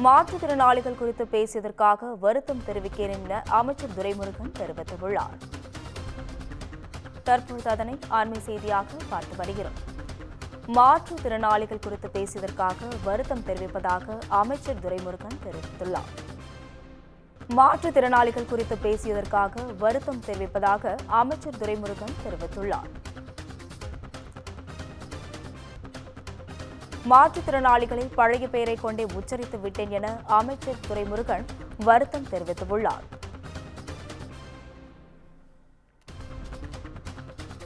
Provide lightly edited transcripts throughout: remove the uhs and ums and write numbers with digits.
மாற்றுத்திறனாளிகள் குறித்து பேசியதற்காக வருத்தம் தெரிவிக்கிறேன் என அமைச்சர் துரைமுருகன் தெரிவித்துள்ளார். தற்போது அதனை அண்மை செய்தியாக பார்த்து வருகிறோம். மாற்றுத்திறனாளிகள் குறித்து பேசியதற்காக வருத்தம் தெரிவிப்பதாக அமைச்சர் துரைமுருகன் தெரிவித்துள்ளார். மாற்றுத்திறனாளிகள் குறித்து பேசியதற்காக வருத்தம் தெரிவிப்பதாக அமைச்சர் துரைமுருகன் தெரிவித்துள்ளார். மாற்றுத்திறனாளிகளை பழைய பெயரை கொண்டே உச்சரித்து விட்டேன் என அமைச்சர் துரைமுருகன் வருத்தம் தெரிவித்துள்ளார்.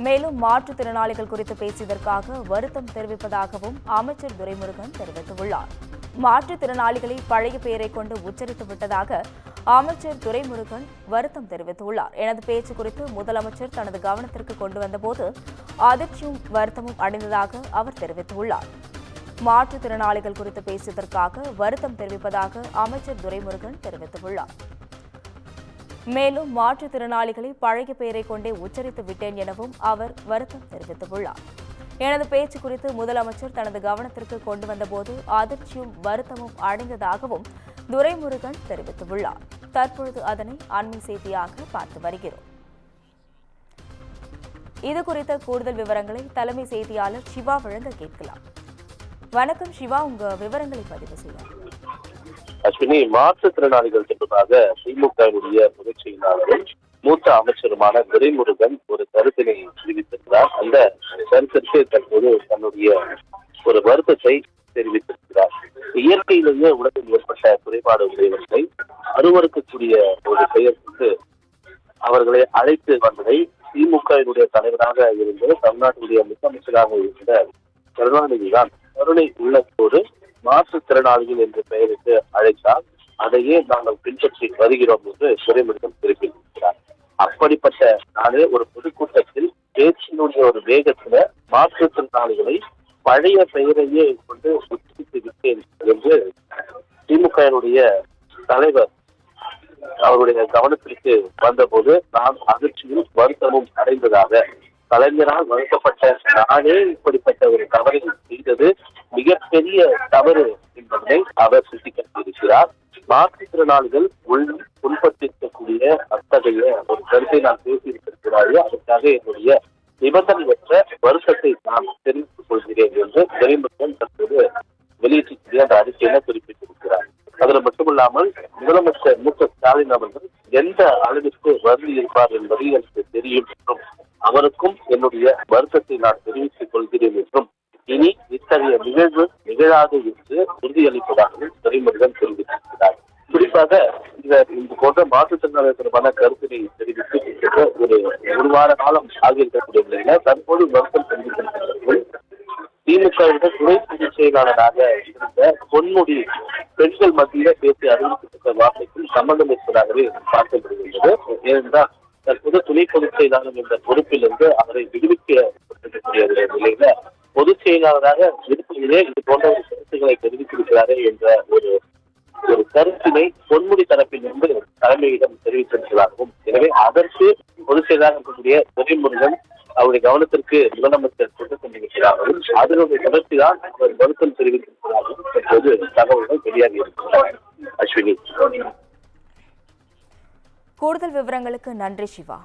மேலும் மாற்றுத்திறனாளிகள் குறித்து பேசியதற்காக வருத்தம் தெரிவிப்பதாகவும் அமைச்சர் துரைமுருகன் தெரிவித்துள்ளார். மாற்றுத்திறனாளிகளை பழைய பெயரை கொண்டு உச்சரித்து விட்டதாக அமைச்சர் துரைமுருகன் வருத்தம் தெரிவித்துள்ளார். எனது பேச்சு குறித்து முதலமைச்சர் தனது கவனத்திற்கு கொண்டு வந்தபோது அதிர்ச்சியும் வருத்தமும் அடைந்ததாக அவர் தெரிவித்துள்ளார். மாற்றுத்திறனாளிகள் குறித்து பேசியதற்காக வருத்தம் தெரிவிப்பதாக அமைச்சர் துரைமுருகன் தெரிவித்துள்ளார். மேலும் மாற்றுத்திறனாளிகளை பழைய பெயரை கொண்டே உச்சரித்து விட்டேன் எனவும் அவர் வருத்தம் தெரிவித்துள்ளார். எனது பேச்சு குறித்து முதலமைச்சர் தனது கவனத்திற்கு கொண்டு வந்தபோது அதிர்ச்சியும் வருத்தமும் அடைந்ததாகவும் துரைமுருகன் தெரிவித்துள்ளார். தற்பொழுது அதனை அண்மை செய்தியாக பார்த்து வருகிறோம். இதுகுறித்த கூடுதல் விவரங்களை தலைமை செய்தியாளர் சிவா வழங்க கேட்கலாம். வணக்கம் சிவா, உங்க விவரங்களை பதிவு செய்யலாம். அஸ்வினி, மாற்றுத்திறனாளிகள் தொடர்பாக திமுகவினுடைய பொதுச் செயலாளரும் மூத்த அமைச்சருமான துரைமுருகன் ஒரு கருத்தினை தெரிவித்திருக்கிறார். அந்த கருத்திற்கு தற்போது தன்னுடைய ஒரு வருத்தத்தை தெரிவித்திருக்கிறார். இயற்கையிலேயே உலகில் ஏற்பட்ட குறைபாடு உடையவர்களை அருவருக்கக்கூடிய ஒரு பெயருக்கு அவர்களை அழைத்து வந்ததை திமுகவினுடைய தலைவராக இருந்து தமிழ்நாட்டினுடைய முதலமைச்சராக இருந்த கருணாநிதி தான் கருணை உள்ளத்தோடு மாற்றுத்திறனாளிகள் என்று பெயரிட்டு அழைத்தால் அதையே நாங்கள் பின்பற்றி வருகிறோம் என்று துரைமுருகன் குறிப்பிட்டிருக்கிறார். அப்படிப்பட்ட நாளே ஒரு பொதுக்கூட்டத்தில் பேச்சினுடைய ஒரு வேகத்துல மாற்றுத்திறனாளிகளை பழைய பெயரையே கொண்டு உச்சரித்து விட்டேன் என்று திமுகவினுடைய தலைவர் அவருடைய கவனத்திற்கு வந்தபோது நான் அதிர்ச்சியும் வருத்தமும் அடைந்ததாக, கலைஞரால் வகுக்கப்பட்ட நானே இப்படிப்பட்ட ஒரு தவறை செய்தது மிகப்பெரிய தவறு என்பதனை அவர் சுட்டிக்காட்டியிருக்கிறார். மாற்றுத்திறனாளிகள் உள்ளம் புண்பட்டிருக்கக்கூடிய அத்தகைய ஒரு கருத்தை நான் பேசியிருக்கிறாரோ அதற்காக என்னுடைய நிபந்தனையற்ற வருத்தத்தை நான் தெரிவித்துக் கொள்கிறேன் என்று துரைமுருகன் தற்போது வெளியிட்டிருக்கிற அந்த அறிக்கையில குறிப்பிட்டிருக்கிறார். அதில் மட்டுமில்லாமல் முதலமைச்சர் மு.க.ஸ்டாலின் அவர்கள் எந்த அளவிற்கு வருந்தி இருப்பார் என்பது எனக்கு தெரியும் என்றும் அவருக்கும் என்னுடைய வருத்தத்தை நான் தெரிவித்துக் கொள்கிறேன் என்றும் இனி இத்தகைய நிகழ்வு நிகழாது என்று உறுதியளிப்பதாகவும் துரைமுருகன் தெரிவித்திருக்கிறார். குறிப்பாக இது போன்ற மாற்றுத்திறனாளிகள் தொடர்பான கருத்தினை தெரிவித்து ஒரு வார காலம் ஆகியிருக்கக்கூடிய நிலையில தற்போது வருத்தம் தெரிவித்திருக்கிறார்கள். திமுகவுடன் துணை பொதுச் செயலாளராக இருந்த பொன்முடி பெண்கள் மத்தியில பேசி அறிவிக்கப்பட்ட வார்த்தைக்கும் சம்பந்தம் இருப்பதாகவே பார்க்கப்படுகின்றது. ஏனென்றால் தற்போது துணை பொதுச் செயலாளர் என்ற பொறுப்பிலிருந்து அவரை விடுவிக்கப்பட்டிருக்கக்கூடிய நிலையில பொதுச் செயலாளராக இருப்பதிலே இது போன்ற ஒரு கருத்துக்களை தெரிவித்திருக்கிறாரே என்ற ஒரு கருத்தினை பொன்முடி தரப்பிலிருந்து தலைமையிடம் தெரிவித்திருக்கிறார்கள். எனவே அதற்கு பொதுச் செயலாளர் இருக்கக்கூடிய துரைமுருகன் அவருடைய கவனத்திற்கு முதலமைச்சர் கொண்டு சென்றிருக்கிறார்கள். அதனுடைய தொடர்ச்சிதான் அவர் வருத்தம் தெரிவித்திருக்கிறார்கள் தற்போது தகவல்கள் வெளியாகி இருக்கிறார். அஸ்வினி, கூடுதல் விவரங்களுக்கு நன்றி சிவா.